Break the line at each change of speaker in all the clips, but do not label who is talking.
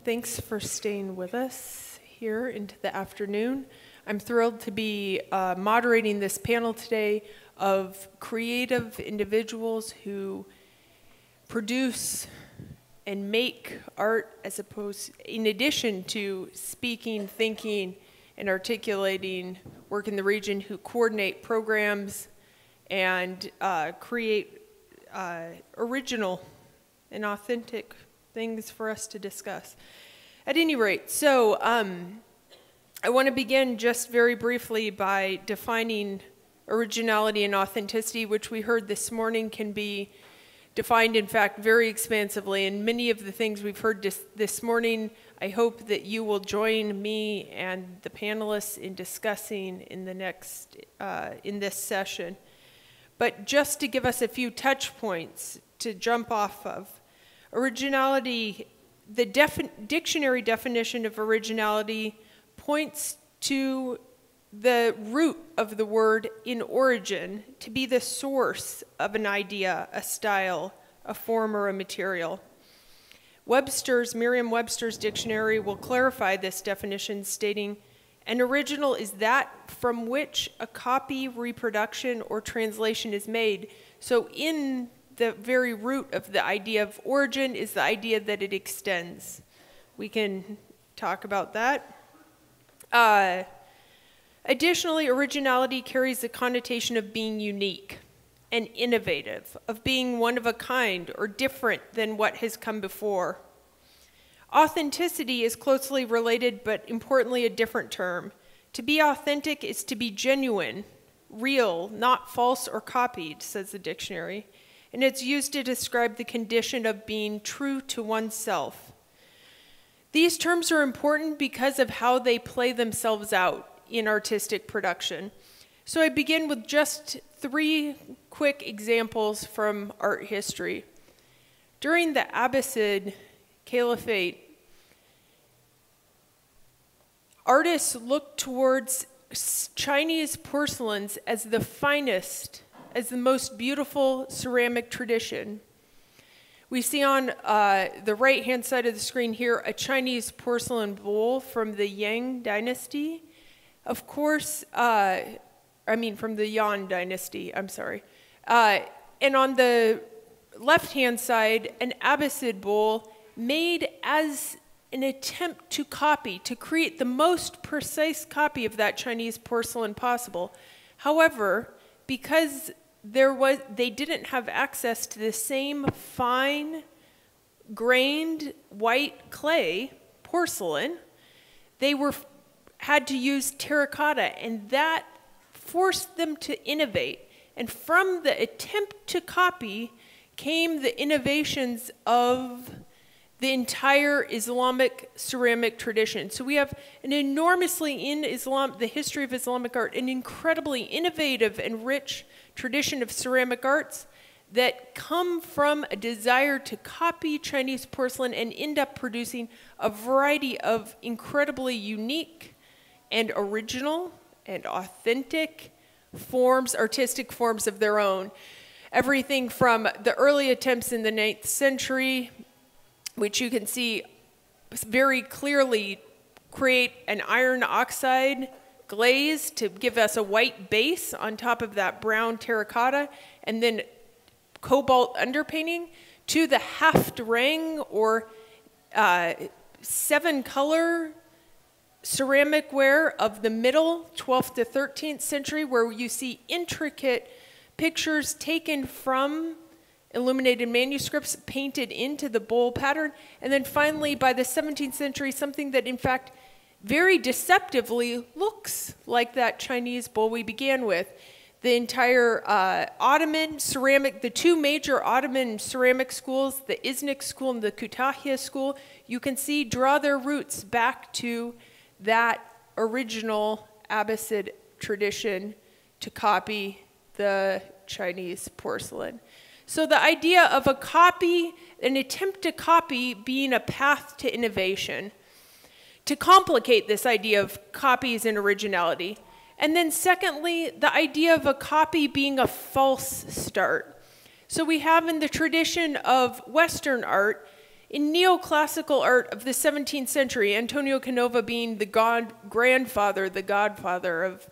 Thanks for staying with us here into the afternoon. I'm thrilled to be moderating this panel today of creative individuals who produce and make art in addition to speaking, thinking, and articulating work in the region, who coordinate programs and create original and authentic things for us to discuss. At any rate, so I want to begin just very briefly by defining originality and authenticity, which we heard this morning can be defined, in fact, very expansively. And many of the things we've heard this morning, I hope that you will join me and the panelists in discussing in this session. But just to give us a few touch points to jump off of, originality, the dictionary definition of originality points to the root of the word in origin, to be the source of an idea, a style, a form, or a material. Merriam-Webster's dictionary will clarify this definition, stating, an original is that from which a copy, reproduction, or translation is made. So in the very root of the idea of origin is the idea that it extends. We can talk about that. Additionally, originality carries the connotation of being unique and innovative, of being one of a kind or different than what has come before. Authenticity is closely related, but importantly a different term. To be authentic is to be genuine, real, not false or copied, says the dictionary. And it's used to describe the condition of being true to oneself. These terms are important because of how they play themselves out in artistic production. So I begin with just 3 quick examples from art history. During the Abbasid Caliphate, artists looked towards Chinese porcelains as the finest, as the most beautiful ceramic tradition. We see on the right-hand side of the screen here a Chinese porcelain bowl from the Yang dynasty. Of course, from the Yuan dynasty, I'm sorry. And on the left-hand side, an Abbasid bowl made as an attempt to create the most precise copy of that Chinese porcelain possible. However, because they didn't have access to the same fine-grained white clay porcelain, they had to use terracotta, and that forced them to innovate. And from the attempt to copy came the innovations of the entire Islamic ceramic tradition. So we have in Islam, the history of Islamic art, an incredibly innovative and rich tradition of ceramic arts that come from a desire to copy Chinese porcelain and end up producing a variety of incredibly unique and original and authentic artistic forms of their own. Everything from the early attempts in the 9th century, which you can see very clearly create an iron oxide glaze to give us a white base on top of that brown terracotta, and then cobalt underpainting, to the haft ring or 7-color ceramic ware of the middle 12th to 13th century, where you see intricate pictures taken from illuminated manuscripts painted into the bowl pattern. And then finally, by the 17th century, something that in fact very deceptively looks like that Chinese bowl we began with. The entire Ottoman ceramic, the 2 major Ottoman ceramic schools, the Iznik school and the Kütahya school, you can see draw their roots back to that original Abbasid tradition to copy the Chinese porcelain. So the idea of an attempt to copy being a path to innovation, to complicate this idea of copies and originality. And then secondly, the idea of a copy being a false start. So we have in the tradition of Western art In neoclassical art of the 17th century, Antonio Canova being the godfather of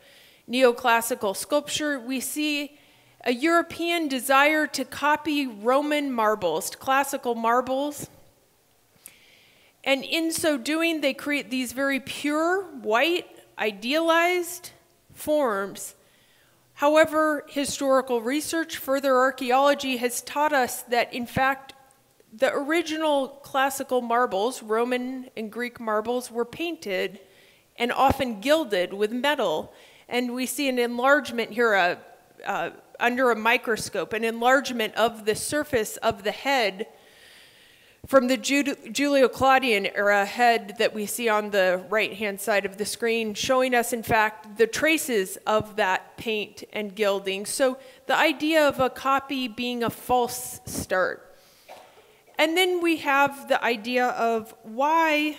neoclassical sculpture, we see a European desire to copy Roman marbles, classical marbles. And in so doing, they create these very pure, white, idealized forms. However, historical research, further archaeology has taught us that, in fact, the original classical marbles, Roman and Greek marbles, were painted and often gilded with metal. And we see an enlargement here under a microscope, an enlargement of the surface of the head from the Julio-Claudian era head that we see on the right-hand side of the screen, showing us, in fact, the traces of that paint and gilding. So the idea of a copy being a false start. And then we have the idea of why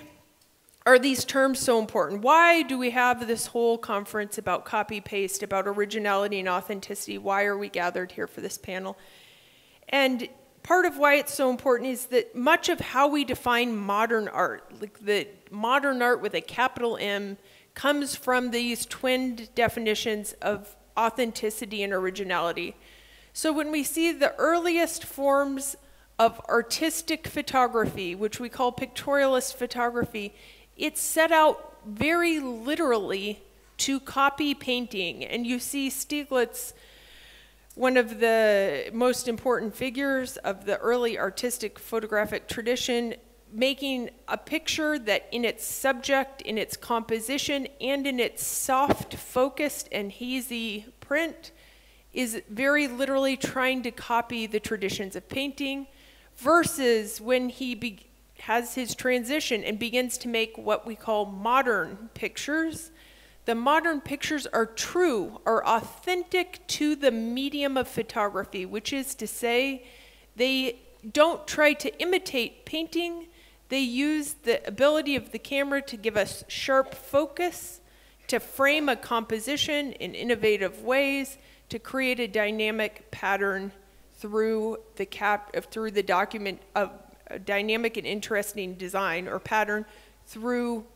are these terms so important? Why do we have this whole conference about copy-paste, about originality and authenticity? Why are we gathered here for this panel? And part of why it's so important is that much of how we define modern art, like the modern art with a capital M, comes from these twinned definitions of authenticity and originality. So when we see the earliest forms of artistic photography, which we call pictorialist photography, it's set out very literally to copy painting. And you see Stieglitz, one of the most important figures of the early artistic photographic tradition, making a picture that in its subject, in its composition, and in its soft, focused, and hazy print is very literally trying to copy the traditions of painting, versus when he has his transition and begins to make what we call modern pictures. The modern pictures are true, are authentic to the medium of photography, which is to say they don't try to imitate painting. They use the ability of the camera to give us sharp focus, to frame a composition in innovative ways, to create a dynamic pattern through the document of a dynamic and interesting design or pattern through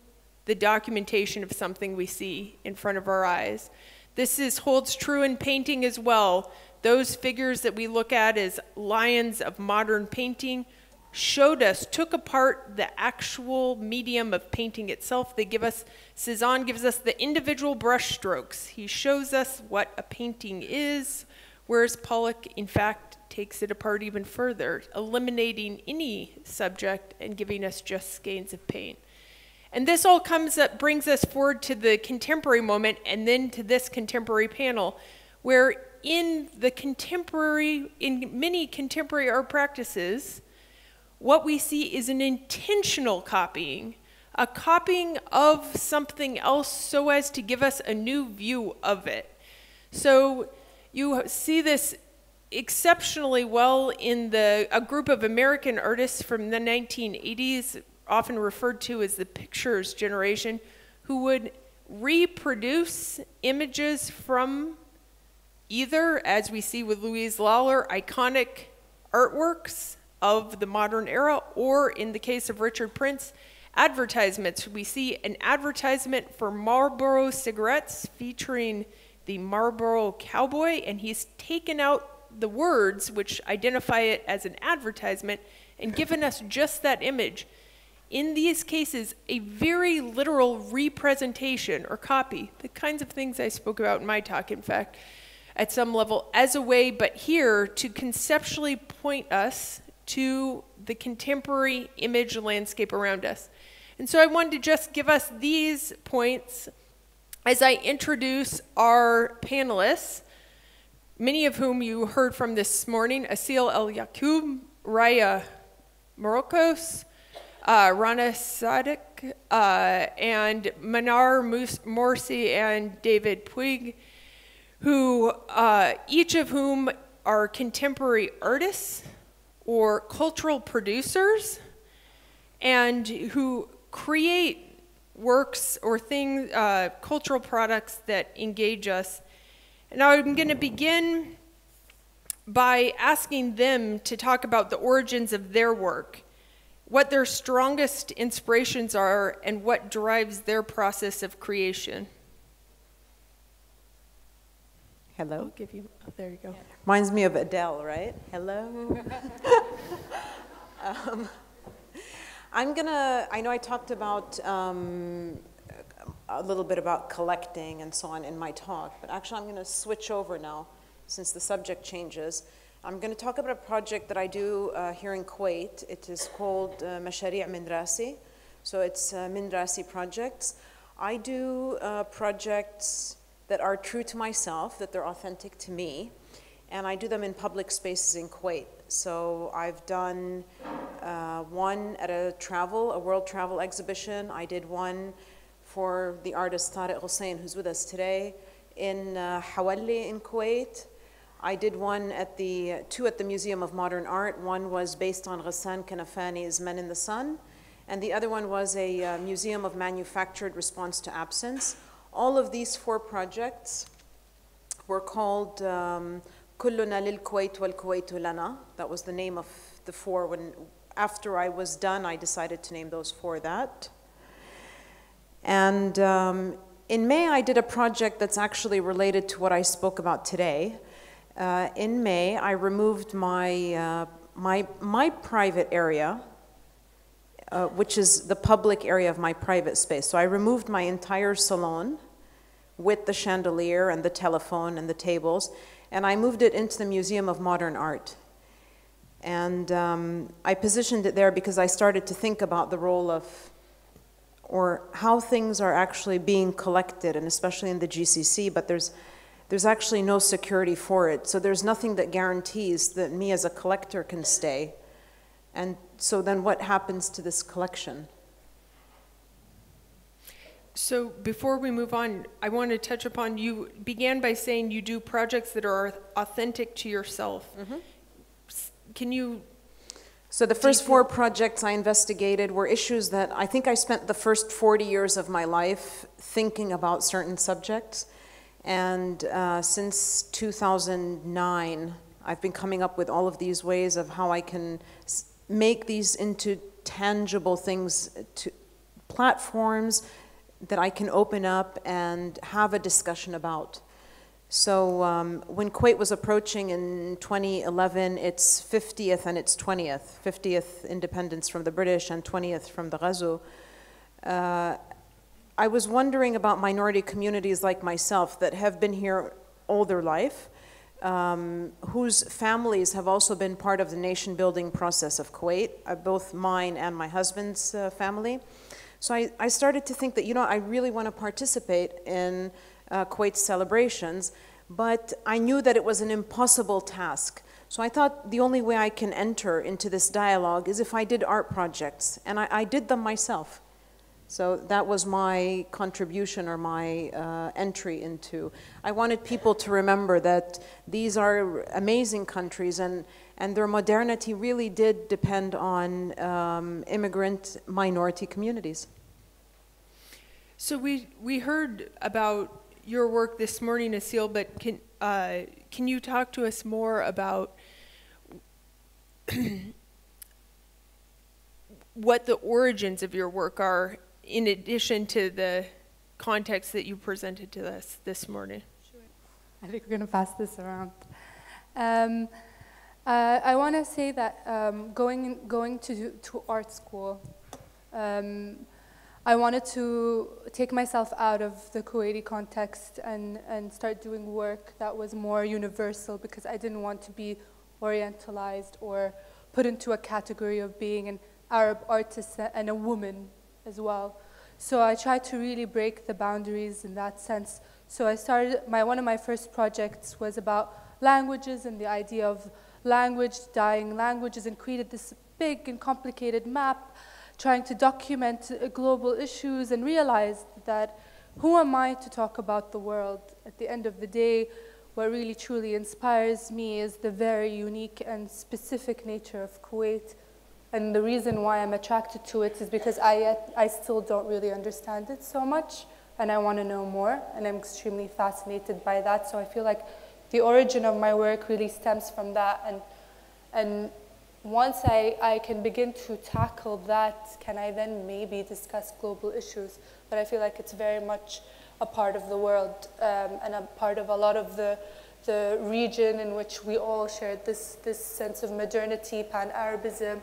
the documentation of something we see in front of our eyes. This holds true in painting as well. Those figures that we look at as lions of modern painting took apart the actual medium of painting itself. Cézanne gives us the individual brush strokes. He shows us what a painting is, whereas Pollock, in fact, takes it apart even further, eliminating any subject and giving us just skeins of paint. And this all brings us forward to the contemporary moment and then to this contemporary panel, where in many contemporary art practices, what we see is an intentional copying, a copying of something else so as to give us a new view of it. So you see this exceptionally well in a group of American artists from the 1980s, often referred to as the pictures generation, who would reproduce images from either, as we see with Louise Lawler, iconic artworks of the modern era, or in the case of Richard Prince, advertisements. We see an advertisement for Marlboro cigarettes featuring the Marlboro cowboy, and he's taken out the words which identify it as an advertisement and given us just that image. In these cases, a very literal representation or copy, the kinds of things I spoke about in my talk, in fact, at some level, as a way, but here, to conceptually point us to the contemporary image landscape around us. And so I wanted to just give us these points as I introduce our panelists, many of whom you heard from this morning: Asil El-Yacoub, Raya Morocos, Rana Sadek, and Manar Morsi and David Puig, who each of whom are contemporary artists or cultural producers, and who create works or things, cultural products that engage us. And I'm going to begin by asking them to talk about the origins of their work. what their strongest inspirations are and what drives their process of creation.
Hello.
I'll give you, oh, there you go.
Reminds me of Adele, right? Hello. I know I talked about a little bit about collecting and so on in my talk, but actually I'm going to switch over now since the subject changes. I'm going to talk about a project that I do here in Kuwait. It is called Mashari' Min Rasi. So it's Min Rasi projects. I do projects that are true to myself, that they're authentic to me, and I do them in public spaces in Kuwait. So I've done one at a world travel exhibition. I did one for the artist Tariq Hussein, who's with us today, in Hawali in Kuwait. I did two at the Museum of Modern Art. One was based on Ghassan Kanafani's Men in the Sun, and the other one was a Museum of Manufactured Response to Absence. All of these 4 projects were called Kulluna lil Kuwait wal Kuwaitu lana. That was the name of the 4. After I was done, I decided to name those 4 that. And in May, I did a project that's actually related to what I spoke about today. In May, I removed my private area, which is the public area of my private space. So I removed my entire salon with the chandelier and the telephone and the tables, and I moved it into the Museum of Modern Art. And I positioned it there because I started to think about the role of, or how things are actually being collected, and especially in the GCC, but there's actually no security for it. So there's nothing that guarantees that me as a collector can stay. And so then what happens to this collection?
So before we move on, I want to touch upon, you began by saying you do projects that are authentic to yourself. Mm-hmm. Can you?
So the first 4 projects I investigated were issues that I think I spent the first 40 years of my life thinking about certain subjects. And since 2009, I've been coming up with all of these ways of how I can make these into tangible things, to platforms that I can open up and have a discussion about. So when Kuwait was approaching in 2011 its 50th and its 50th independence from the British and 20th from the Ghazo, I was wondering about minority communities like myself that have been here all their life, whose families have also been part of the nation-building process of Kuwait, both mine and my husband's family. So I started to think that, I really want to participate in Kuwait's celebrations, but I knew that it was an impossible task. So I thought the only way I can enter into this dialogue is if I did art projects, and I did them myself. So that was my contribution, or my entry into. I wanted people to remember that these are amazing countries, and their modernity really did depend on immigrant minority communities.
So we heard about your work this morning, Asil, but can you talk to us more about what the origins of your work are, in addition to the context that you presented to us this morning?
Sure. I think we're going to pass this around. I want to say that going to art school, I wanted to take myself out of the Kuwaiti context and start doing work that was more universal, because I didn't want to be orientalized or put into a category of being an Arab artist and a woman as well. So I tried to really break the boundaries in that sense. So I started, one of my first projects was about languages and the idea of language, dying languages, and created this big and complicated map trying to document global issues, and realized that who am I to talk about the world? At the end of the day, what really truly inspires me is the very unique and specific nature of Kuwait. And the reason why I'm attracted to it is because I still don't really understand it so much, and I want to know more, and I'm extremely fascinated by that. So I feel like the origin of my work really stems from that, and once I can begin to tackle that, can I then maybe discuss global issues? But I feel like it's very much a part of the world and a part of a lot of the region in which we all share this sense of modernity, pan-Arabism.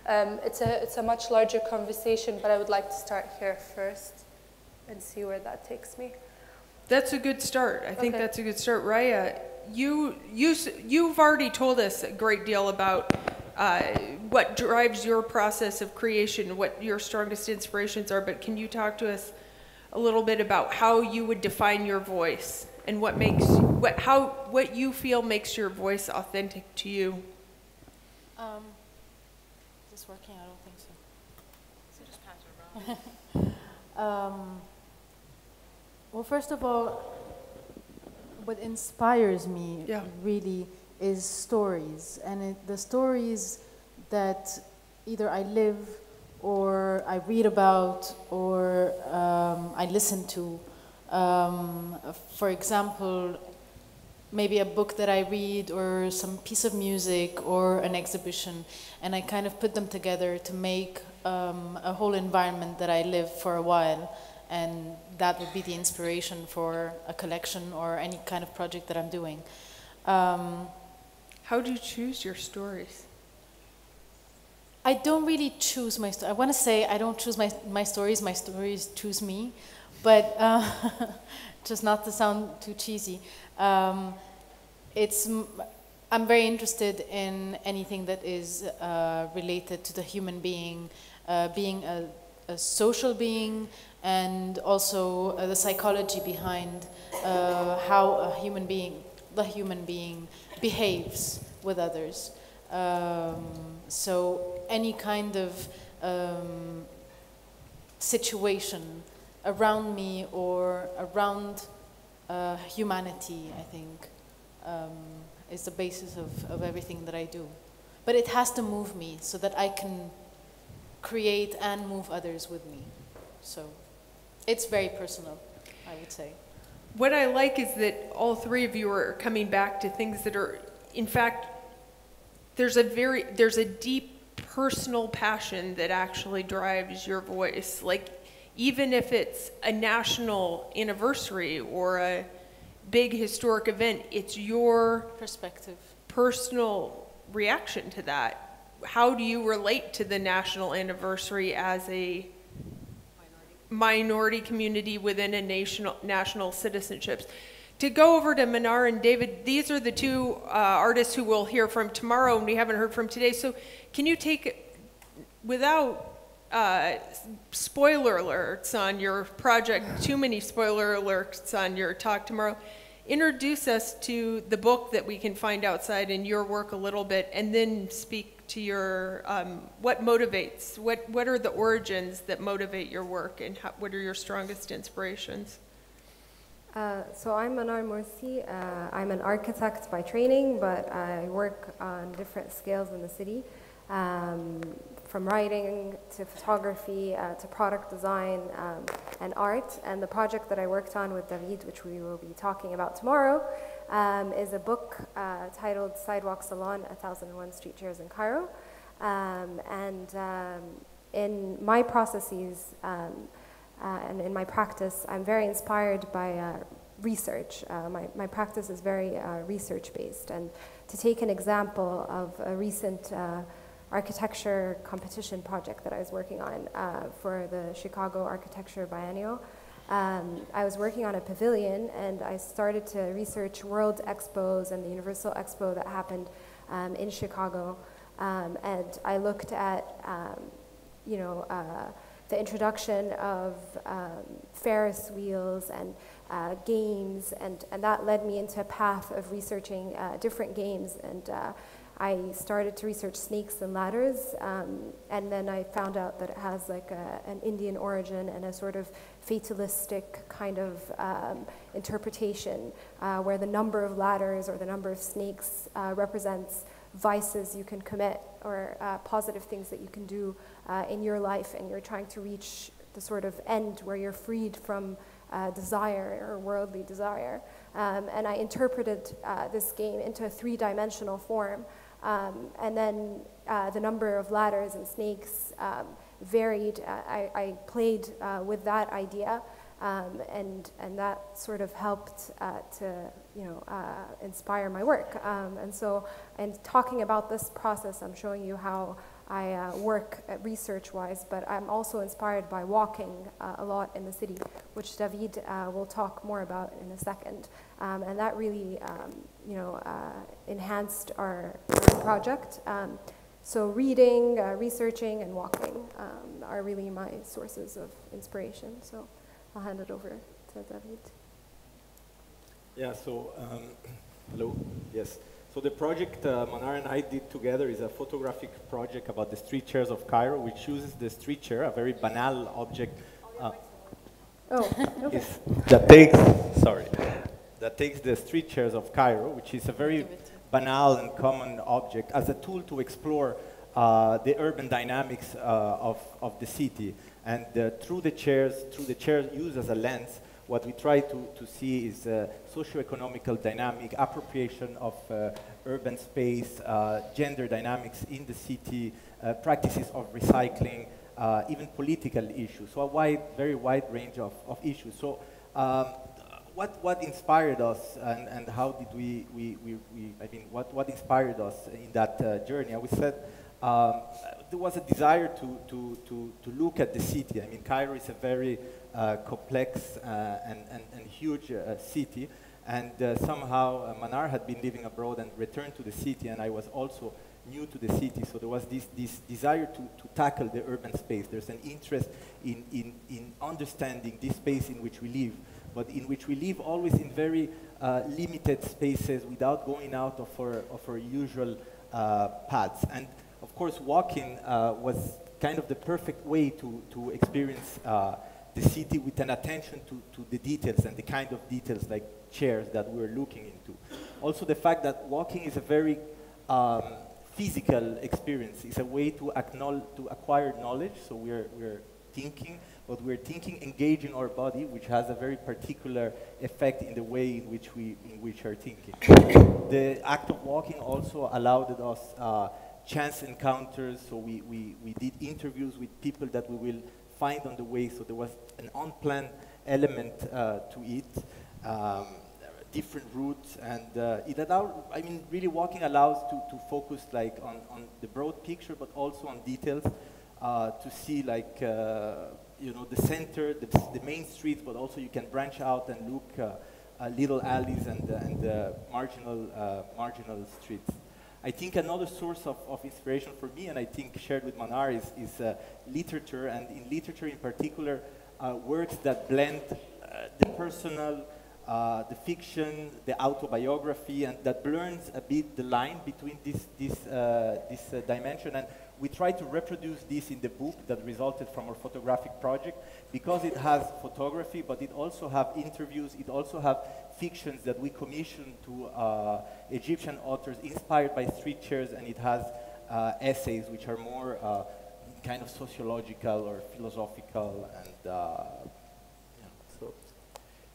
It's a much larger conversation, but I would like to start here first and see where that takes me.
That's a good start. I think that's a good start. Raya, you've already told us a great deal about what drives your process of creation, what your strongest inspirations are, but can you talk to us a little bit about how you would define your voice and what you feel makes your voice authentic to you?
Is this working? I don't think so. So just pass it around. Well, first of all, what inspires me really is stories, and the stories that either I live or I read about or I listen to. For example, maybe a book that I read or some piece of music or an exhibition, and I kind of put them together to make a whole environment that I live for a while, and that would be the inspiration for a collection or any kind of project that I'm doing.
How do you choose your stories?
I don't really choose my stories. I want to say I don't choose my stories choose me, but just not to sound too cheesy. I'm very interested in anything that is related to the human being, being a social being, and also the psychology behind how the human being behaves with others. So any kind of situation around me or around humanity, I think, is the basis of everything that I do. But it has to move me so that I can create and move others with me. So it's very personal, I would say.
What I like is that all three of you are coming back to things that are, in fact, there's a deep personal passion that actually drives your voice. Like, even if it's a national anniversary or a big historic event, it's your
perspective,
personal reaction to that. How do you relate to the national anniversary as a minority community within a national citizenships? To go over to Manar and David, these are the two artists who we'll hear from tomorrow and we haven't heard from today. So can you take, without spoiler alerts on your project, too many spoiler alerts on your talk tomorrow, introduce us to the book that we can find outside and your work a little bit, and then speak to your, what motivates, what are the origins that motivate your work, and what are your strongest inspirations?
So I'm Manar Morsi. I'm an architect by training, but I work on different scales in the city, from writing to photography to product design and art. And the project that I worked on with David, which we will be talking about tomorrow, is a book titled Sidewalk Salon, 1001 Street Chairs in Cairo. In my processes, and in my practice, I'm very inspired by research. My practice is very research-based. And to take an example of a recent architecture competition project that I was working on for the Chicago Architecture Biennial, I was working on a pavilion, and I started to research World Expos and the Universal Expo that happened in Chicago. And I looked at, the introduction of Ferris wheels and games, and that led me into a path of researching different games. And I started to research snakes and ladders, and then I found out that it has like an Indian origin and a sort of fatalistic kind of interpretation, where the number of ladders or the number of snakes represents vices you can commit or positive things that you can do in your life, and you're trying to reach the sort of end where you're freed from desire or worldly desire. And I interpreted this game into a three-dimensional form And then the number of ladders and snakes varied. I played with that idea, and that sort of helped to inspire my work. And talking about this process, I'm showing you how I work research-wise, but I'm also inspired by walking a lot in the city, which David will talk more about in a second. And that really, enhanced our project. So reading, researching, and walking are really my sources of inspiration. So I'll hand it over to David.
Yeah, so, hello, yes. So the project Manar and I did together is a photographic project about the street chairs of Cairo, which uses the street chair, a very banal object.
Okay.
That takes the street chairs of Cairo, which is a very banal and common object, as a tool to explore the urban dynamics of the city. And through the chairs used as a lens, what we try to see is socio-economical dynamic, appropriation of urban space, gender dynamics in the city, practices of recycling, even political issues. So very wide range of issues. So what inspired us, and how did what inspired us in that journey? I would say there was a desire to look at the city. I mean, Cairo is a very complex and huge city, and somehow Manar had been living abroad and returned to the city, and I was also new to the city, so there was this desire to tackle the urban space. There's an interest in understanding this space in which we live, but in which we live always in very limited spaces without going out of our usual paths. And of course, walking was kind of the perfect way to experience the city with an attention to the details and the kind of details like chairs that we're looking into. Also, the fact that walking is a very physical experience. It's a way to acquire knowledge. So we're thinking, but we're thinking engaging our body, which has a very particular effect in the way in which we are thinking. The act of walking also allowed us chance encounters. So we did interviews with people that we will find on the way. So there was an unplanned element to it. Different routes, and it allowed, I mean, really walking allows to focus like on the broad picture, but also on details, to see like, the center, the main streets, but also you can branch out and look little alleys and marginal streets. I think another source of inspiration for me, and I think shared with Manar, is literature, and in literature in particular, works that blend the personal, the fiction, the autobiography, and that blurs a bit the line between this dimension. And we try to reproduce this in the book that resulted from our photographic project, because it has photography, but it also have interviews, it also have fictions that we commissioned to Egyptian authors inspired by street chairs, and it has essays which are more kind of sociological or philosophical, and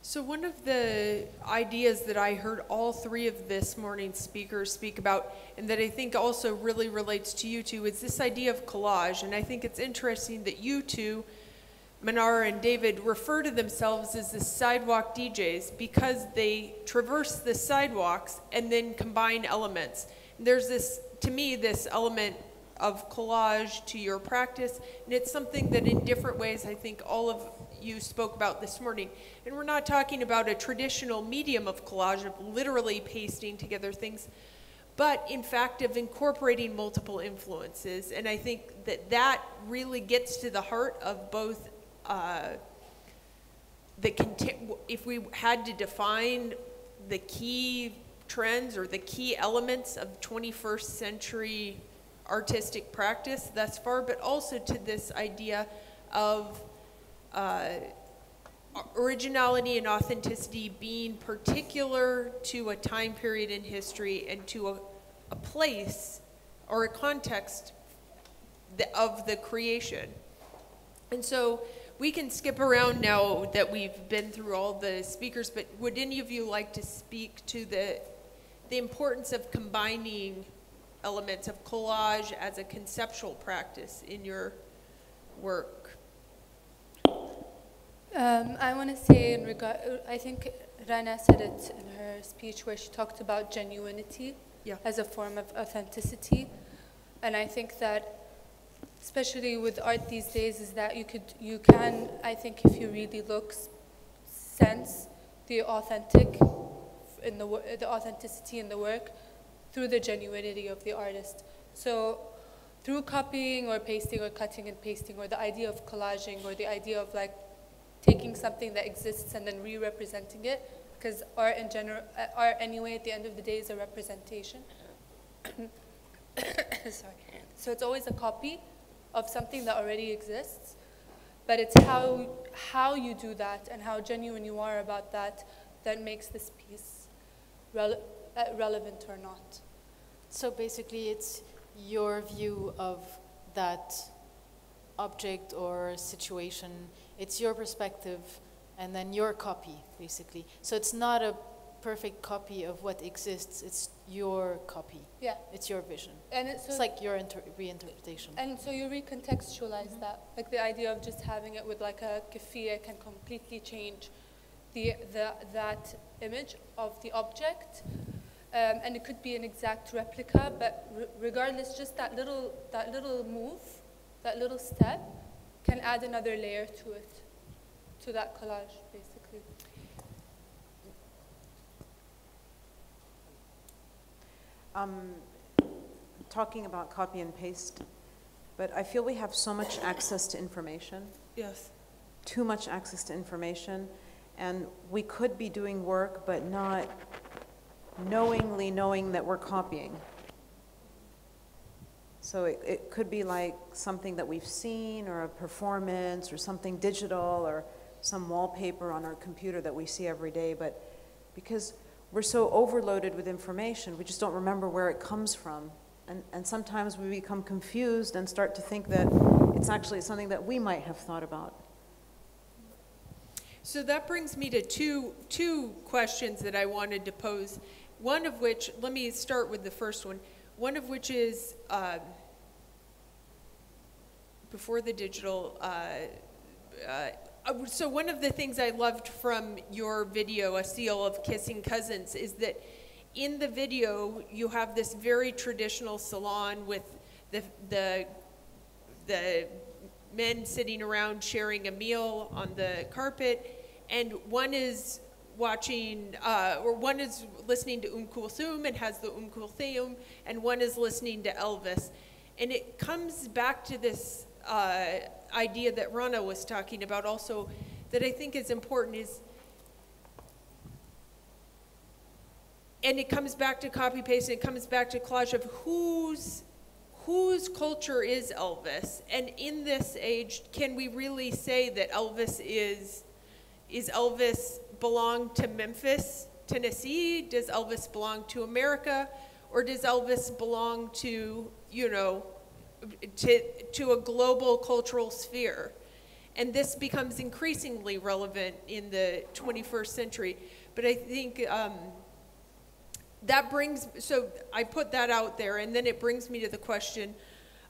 So one of the ideas that I heard all three of this morning's speakers speak about, and that I think also really relates to you two, is this idea of collage. And I think it's interesting that you two, Manar and David, refer to themselves as the sidewalk DJs, because they traverse the sidewalks and then combine elements. And there's this, to me, this element of collage to your practice, and it's something that in different ways I think all of you spoke about this morning. And we're not talking about a traditional medium of collage, of literally pasting together things, but in fact of incorporating multiple influences. And I think that really gets to the heart of both if we had to define the key trends or the key elements of 21st century artistic practice thus far, but also to this idea of originality and authenticity being particular to a time period in history and to a place or a context of the creation. And so we can skip around now that we've been through all the speakers, but would any of you like to speak to the importance of combining elements of collage as a conceptual practice in your work?
I want to say in regard, I think Rana said it in her speech where she talked about genuinity as a form of authenticity. And I think that, especially with art these days, is that you can, I think if you really look, sense the authenticity in the work through the genuinity of the artist. So through copying or pasting or cutting and pasting, or the idea of collaging, or the idea of like taking something that exists and then re-representing it, because art in general, art anyway at the end of the day is a representation. Sorry. So it's always a copy of something that already exists, but it's how you do that and how genuine you are about that that makes this piece relevant or not.
So basically it's your view of that object or situation, it's your perspective and then your copy, basically. So it's not a perfect copy of what exists, it's your copy.
Yeah.
It's your vision.
And it's
like your reinterpretation.
And so you recontextualize that. Like the idea of just having it with like a kafia can completely change that image of the object. And it could be an exact replica, but regardless, just that little move, that little step, can add another layer to it, to that collage, basically.
Talking about copy and paste, but I feel we have so much access to information.
Yes.
Too much access to information, and we could be doing work, but not knowingly knowing that we're copying. So it could be like something that we've seen, or a performance, or something digital, or some wallpaper on our computer that we see every day, but because we're so overloaded with information, we just don't remember where it comes from. And sometimes we become confused and start to think that it's actually something that we might have thought about.
So that brings me to two questions that I wanted to pose. One of which, let me start with the first one. One of which is, before the digital, so one of the things I loved from your video, A Seal of Kissing Cousins, is that in the video you have this very traditional salon with the men sitting around sharing a meal on the carpet, and one is watching, or one is listening to Kulthum and has the Kulthum, and one is listening to Elvis. And it comes back to this idea that Rana was talking about also, that I think is important, is, and it comes back to copy paste, and it comes back to collage of whose culture is Elvis, and in this age, can we really say that Elvis is Elvis belong to Memphis, Tennessee? Does Elvis belong to America, or does Elvis belong to, you know, to a global cultural sphere? And this becomes increasingly relevant in the 21st century. But I think that brings, so I put that out there, and then it brings me to the question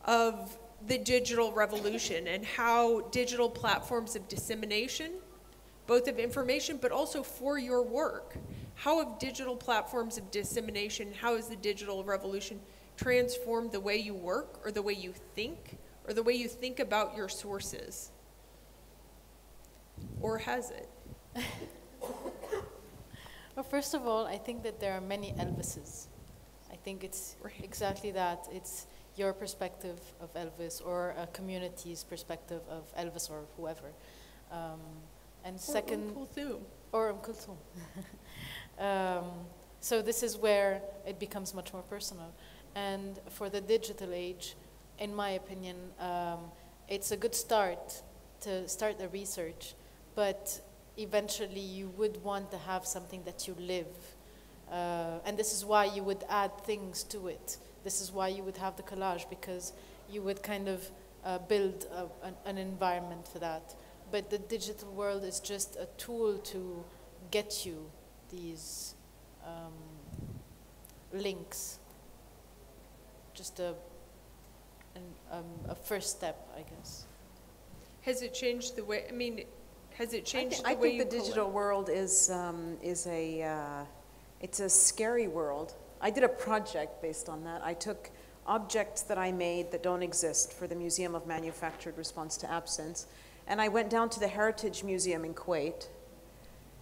of the digital revolution and how digital platforms of dissemination, both of information, but also for your work, how have digital platforms of dissemination, how has the digital revolution transformed the way you work, or the way you think, or the way you think about your sources? Or has it?
Well, first of all, I think that there are many Elvises. I think it's exactly that. It's your perspective of Elvis, or a community's perspective of Elvis, or whoever. And second, or Kulthum. So this is where it becomes much more personal. And for the digital age, in my opinion, it's a good start to start the research, but eventually you would want to have something that you live. And this is why you would add things to it. This is why you would have the collage, because you would kind of build an environment for that. But the digital world is just a tool to get you these links. just a first step, I guess.
Has it changed the way, I mean, has it changed
I
the way
think
you
the digital world is it's a scary world. I did a project based on that. I took objects that I made that don't exist for the Museum of Manufactured Response to Absence, and I went down to the Heritage Museum in Kuwait,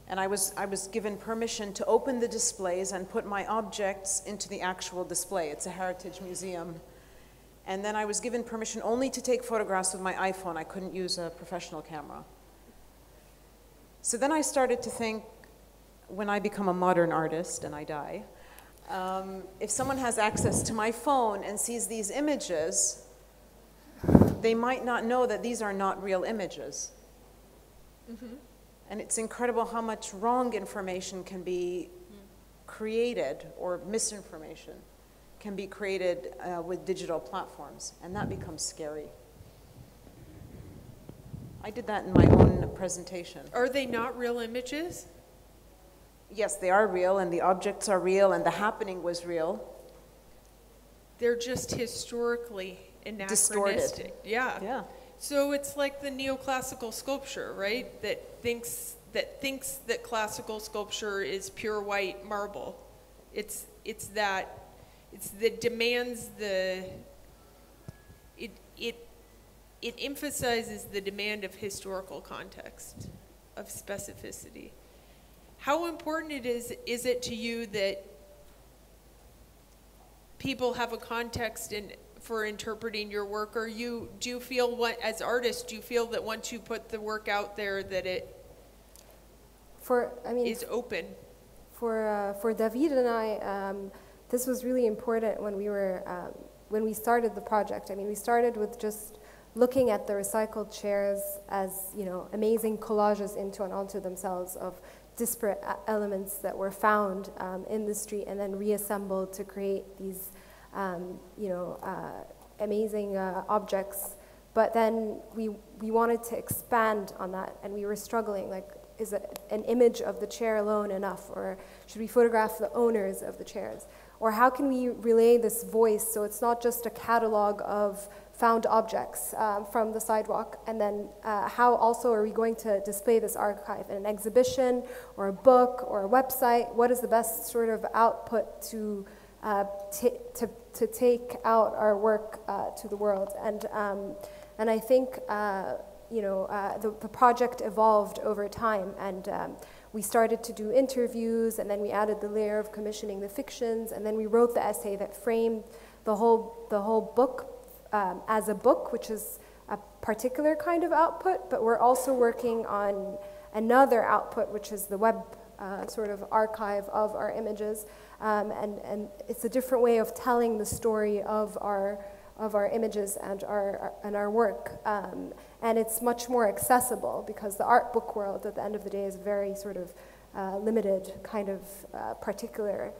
and I was given permission to open the displays and put my objects into the actual display. It's a heritage museum. And then I was given permission only to take photographs with my iPhone. I couldn't use a professional camera. So then I started to think, when I become a modern artist and I die, if someone has access to my phone and sees these images, they might not know that these are not real images. Mm-hmm. And it's incredible how much wrong information can be created, or misinformation can be created with digital platforms, and that becomes scary. I did that in my own presentation.
Are they not real images?
Yes, they are real, and the objects are real, and the happening was real.
They're just historically anachronistic.
Distorted.
Yeah.
Yeah.
So it's like the neoclassical sculpture, right? That thinks that classical sculpture is pure white marble. It emphasizes the demand of historical context, of specificity. How important is it to you that people have a context for interpreting your work? Or do you feel, as artists, do you feel that once you put the work out there that it is open?
For David and I, this was really important when we started the project. I mean, we started with just looking at the recycled chairs as, amazing collages into and onto themselves of disparate elements that were found in the street and then reassembled to create these, amazing objects. But then we wanted to expand on that, and we were struggling, like, is an image of the chair alone enough, or should we photograph the owners of the chairs? Or how can we relay this voice so it's not just a catalog of found objects from the sidewalk, and then how also are we going to display this archive in an exhibition or a book or a website? What is the best sort of output to take out our work to the world? And I think the project evolved over time, and we started to do interviews, and then we added the layer of commissioning the fictions, and then we wrote the essay that framed the whole book as a book, which is a particular kind of output, but we're also working on another output, which is the web sort of archive of our images, and it's a different way of telling the story of our images and our work, and it's much more accessible because the art book world at the end of the day is very sort of limited kind of particular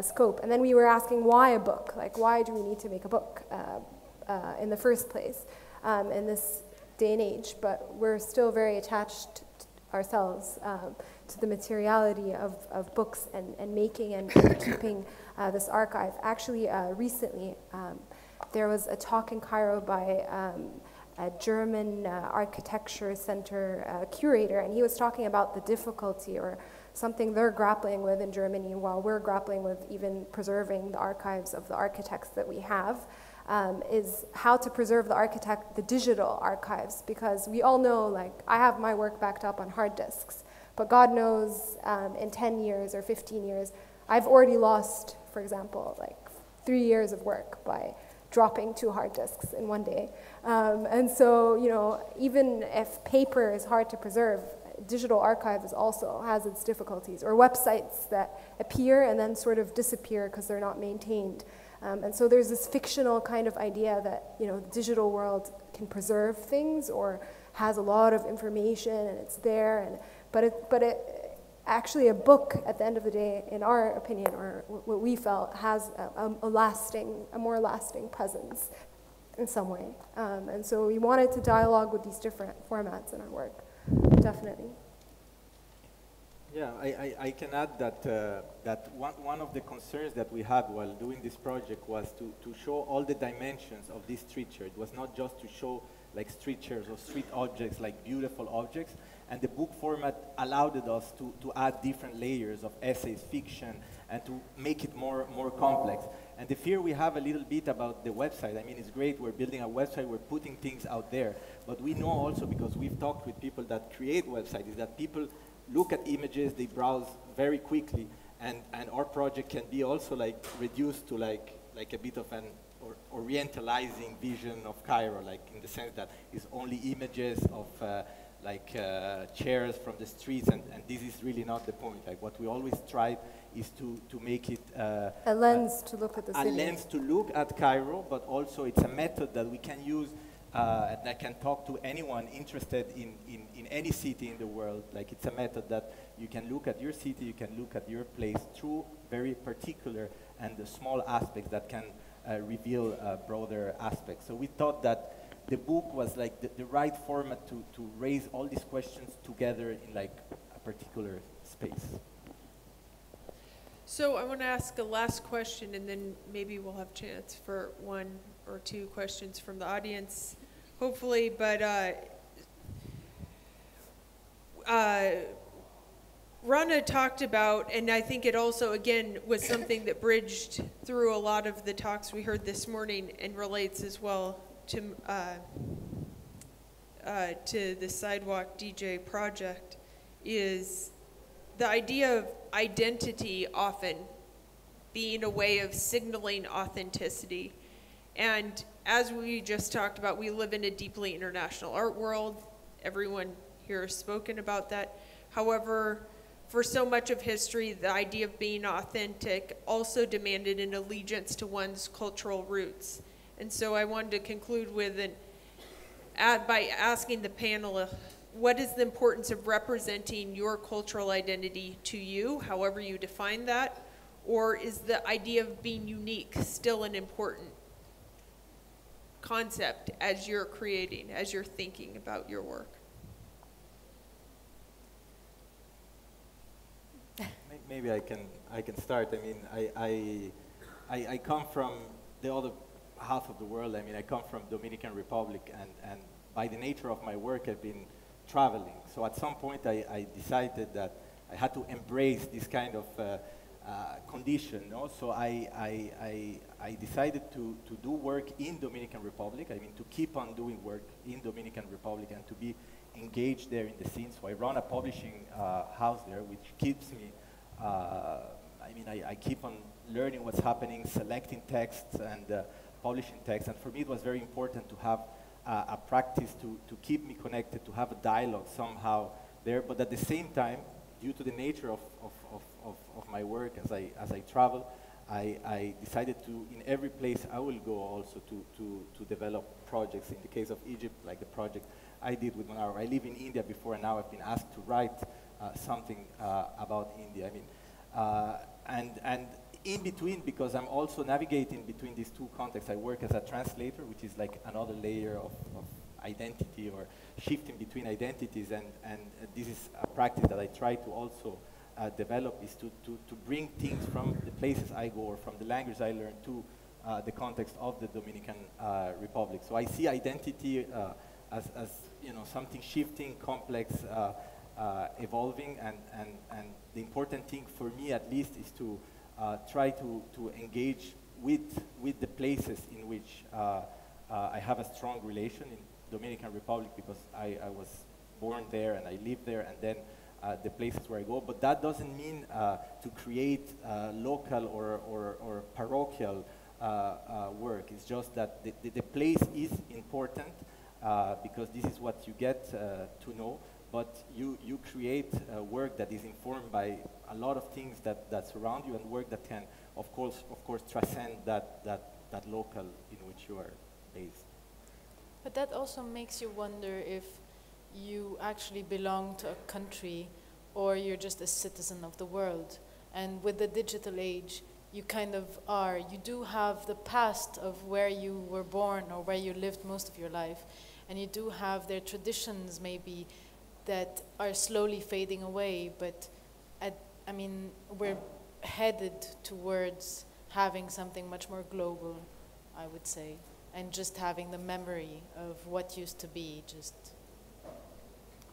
scope. And then we were asking, why a book? Like, why do we need to make a book in the first place in this day and age? But we're still very attached ourselves to the materiality of books and making and keeping this archive. Actually, recently, there was a talk in Cairo by a German architecture center curator, and he was talking about the difficulty, or something they're grappling with in Germany while we're grappling with even preserving the archives of the architects that we have, is how to preserve the digital archives, because we all know, like, I have my work backed up on hard disks, but God knows in 10 years or 15 years, I've already lost, for example, like 3 years of work by dropping 2 hard disks in one day. And so, even if paper is hard to preserve, digital archives also has its difficulties, or websites that appear and then sort of disappear because they're not maintained. And so there's this fictional kind of idea that, the digital world can preserve things or has a lot of information and it's there, but actually a book at the end of the day, in our opinion, or what we felt, has a more lasting presence in some way. And so we wanted to dialogue with these different formats in our work, definitely.
Yeah, I can add that, that one of the concerns that we had while doing this project was to show all the dimensions of this street chair. It was not just to show like street chairs or street objects, like beautiful objects, and the book format allowed us to add different layers of essays, fiction, and to make it more complex. And the fear we have a little bit about the website, I mean, it's great, we're building a website, we're putting things out there, but we know also, because we've talked with people that create websites, is that people look at images, they browse very quickly, and our project can be also like reduced to like a bit of an orientalizing vision of Cairo, like in the sense that it's only images of chairs from the streets, and this is really not the point. Like what we always try is to make it
a lens to look at the city.
A lens to look at Cairo, but also it's a method that we can use that can talk to anyone interested in any city in the world. Like it's a method that you can look at your city, you can look at your place through very particular and small aspects that can reveal broader aspects. So we thought that the book was like the right format to raise all these questions together in like a particular space.
So I want to ask a last question, and then maybe we'll have chance for one or two questions from the audience, hopefully. But Rana talked about, and I think it also, again, was something that bridged through a lot of the talks we heard this morning and relates as well to the Sidewalk DJ project, is the idea of identity often being a way of signaling authenticity. And as we just talked about, we live in a deeply international art world. Everyone here has spoken about that. However, for so much of history, the idea of being authentic also demanded an allegiance to one's cultural roots. And so I wanted to conclude with by asking the panel, what is the importance of representing your cultural identity to you, however you define that? Or is the idea of being unique still an important concept as you're creating, as you're thinking about your work?
Maybe I can start. I mean, I come from the other half of the world. I mean, I come from Dominican Republic, and by the nature of my work, I've been traveling. So at some point, I decided that I had to embrace this kind of condition. No? So I decided to do work in Dominican Republic. I mean, to keep on doing work in Dominican Republic and to be engaged there in the scene. So I run a publishing house there, which keeps me, I mean, I keep on learning what's happening, selecting texts and publishing texts. And for me, it was very important to have a practice to keep me connected, to have a dialogue somehow there. But at the same time, due to the nature of my work as I travel, I decided to, in every place I will go also to develop projects. In the case of Egypt, like the project I did with Monaro. I live in India before, and now I've been asked to write something about India. I mean, and in between, because I'm also navigating between these two contexts, I work as a translator, which is like another layer of identity or shifting between identities, and this is a practice that I try to also develop, is to bring things from the places I go or from the language I learn to the context of the Dominican Republic. So I see identity as you know, something shifting, complex, evolving, and the important thing for me at least is to try to engage with the places in which I have a strong relation in Dominican Republic, because I was born there and I live there, and then the places where I go. But that doesn't mean to create local or parochial work. It's just that the place is important because this is what you get to know. But you create work that is informed by a lot of things that surround you, and work that can, of course, transcend that local in which you are based.
But that also makes you wonder if you actually belong to a country or you're just a citizen of the world. And with the digital age, you kind of are. You do have the past of where you were born or where you lived most of your life, and you do have their traditions maybe that are slowly fading away, but I mean, we're headed towards having something much more global, I would say, and just having the memory of what used to be just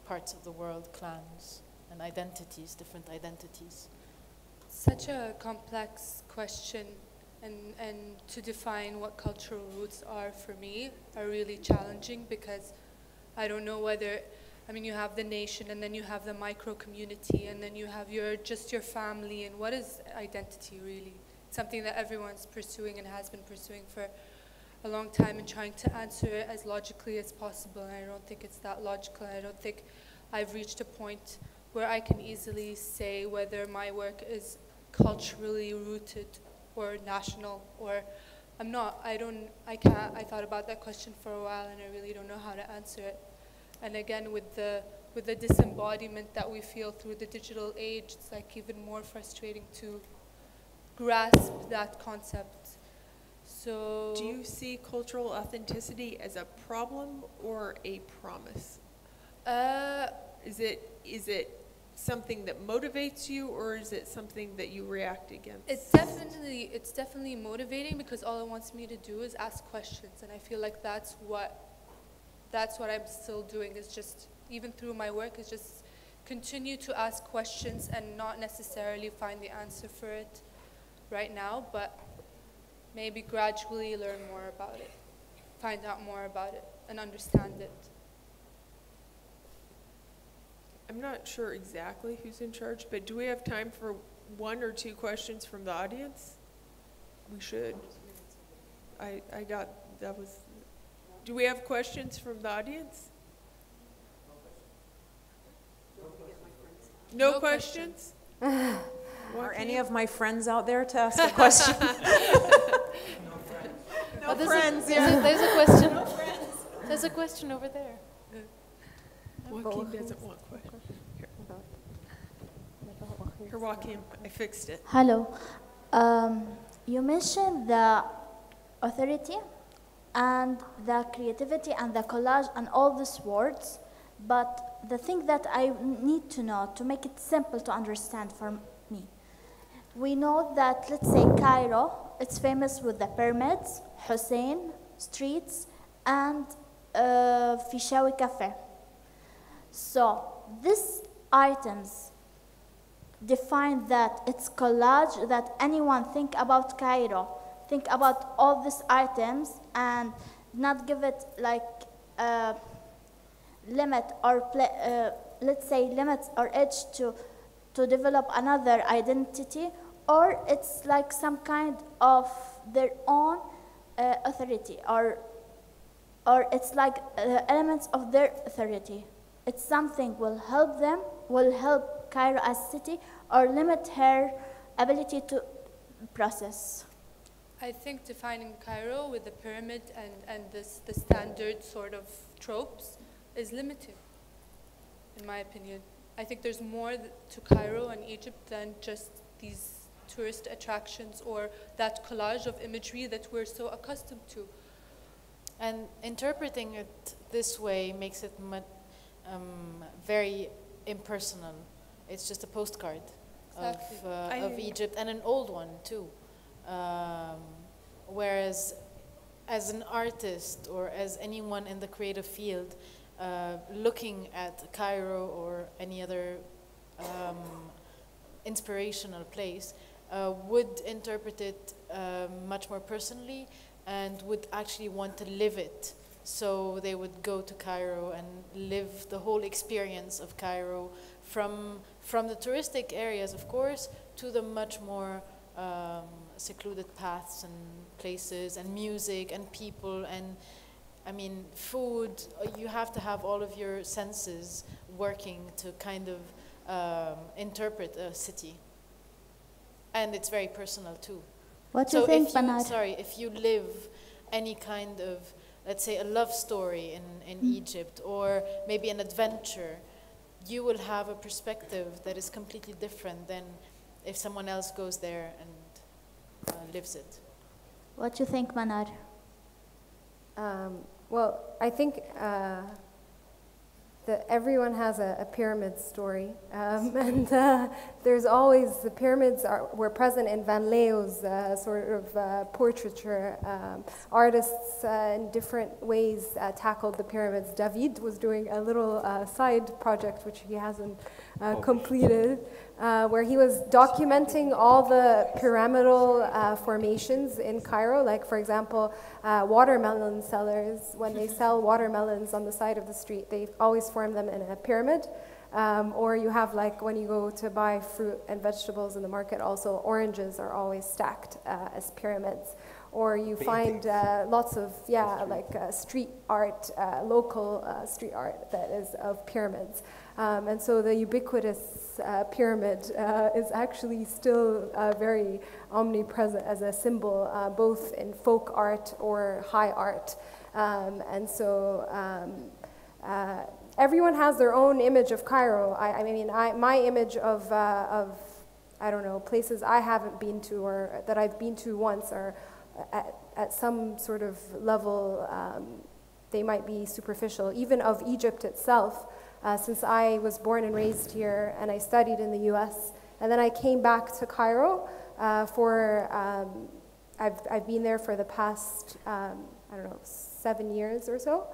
parts of the world, clans, and identities, different identities.
Such a complex question, and to define what cultural roots are for me are really challenging, because I don't know whether, I mean, you have the nation, and then you have the micro community, and then you have just your family, and what is identity really? It's something that everyone's pursuing and has been pursuing for a long time, and trying to answer it as logically as possible, and I don't think it's that logical. I don't think I've reached a point where I can easily say whether my work is culturally rooted or national, or I'm not. I can't. I thought about that question for a while, and I really don't know how to answer it. And again, with the disembodiment that we feel through the digital age, it's like even more frustrating to grasp that concept. So,
do you see cultural authenticity as a problem or a promise? Is it something that motivates you, or is it something that you react against?
It's definitely motivating, because all it wants me to do is ask questions, and I feel like that's what I'm still doing, is just, even through my work, is just continue to ask questions and not necessarily find the answer for it right now, but maybe gradually learn more about it, find out more about it, and understand it.
I'm not sure exactly who's in charge, but do we have time for 1 or 2 questions from the audience? We should. Do we have questions from the audience? No questions?
Are any of my friends out there to ask a question? No friends.
There's a question. No friends. There's a question over there.
Joaquin doesn't want questions. Here, Joaquin, I fixed it.
Hello. You mentioned the authority and the creativity and the collage and all these words, but the thing that I need to know to make it simple to understand for me, we know that, let's say, Cairo, it's famous with the pyramids, Hussein, streets, and Fishawi Cafe. So these items define that it's collage, that anyone think about Cairo, think about all these items, and not give it like a limit or let's say limits or edge to develop another identity, or it's like some kind of their own authority, or it's like elements of their authority. It's something will help them, will help Cairo as city, or limit her ability to process.
I think defining Cairo with the pyramid and the standard sort of tropes is limiting, in my opinion. I think there's more to Cairo and Egypt than just these tourist attractions or that collage of imagery that we're so accustomed to.
And interpreting it this way makes it very impersonal. It's just a postcard of Egypt, and an old one too. Whereas as an artist or as anyone in the creative field looking at Cairo or any other inspirational place would interpret it much more personally and would actually want to live it. So they would go to Cairo and live the whole experience of Cairo from the touristic areas, of course, to the much more secluded paths and places and music and people and, I mean, food. You have to have all of your senses working to kind of interpret a city. And it's very personal too.
What do you think, Banat?
If you live any kind of, let's say, a love story in Egypt, or maybe an adventure, you will have a perspective that is completely different than if someone else goes there and lives it.
What do you think, Manar?
Well, I think everyone has a pyramid story, and there's always, the pyramids were present in Van Leeuw's sort of portraiture. Artists in different ways tackled the pyramids. David was doing a little side project, which he hasn't completed, where he was documenting all the pyramidal formations in Cairo, like, for example, watermelon sellers. When they sell watermelons on the side of the street, they always form them in a pyramid. Or you have, like, when you go to buy fruit and vegetables in the market, also oranges are always stacked as pyramids. Or you find lots of, street art, local street art that is of pyramids. And so the ubiquitous pyramid is actually still very omnipresent as a symbol, both in folk art or high art. And so everyone has their own image of Cairo. My image of I don't know, places I haven't been to or that I've been to once are at some sort of level, they might be superficial, even of Egypt itself. Since I was born and raised here and I studied in the US, and then I came back to Cairo I've been there for the past, 7 years or so.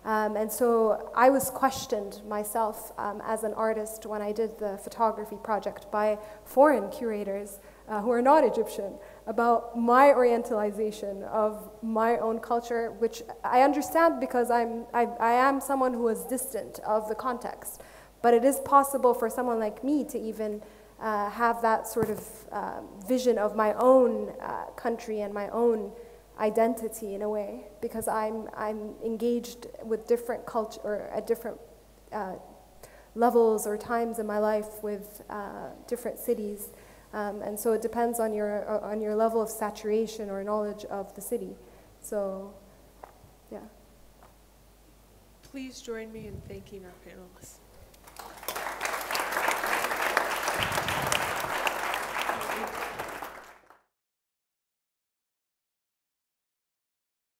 And so I was questioned myself as an artist when I did the photography project by foreign curators who are not Egyptian about my orientalization of my own culture, which I understand because I am someone who is distant of the context. But it is possible for someone like me to even have that sort of vision of my own country and my own identity in a way, because I'm engaged with different culture or at different levels or times in my life with different cities, and so it depends on your level of saturation or knowledge of the city. So, yeah.
Please join me in thanking our panelists.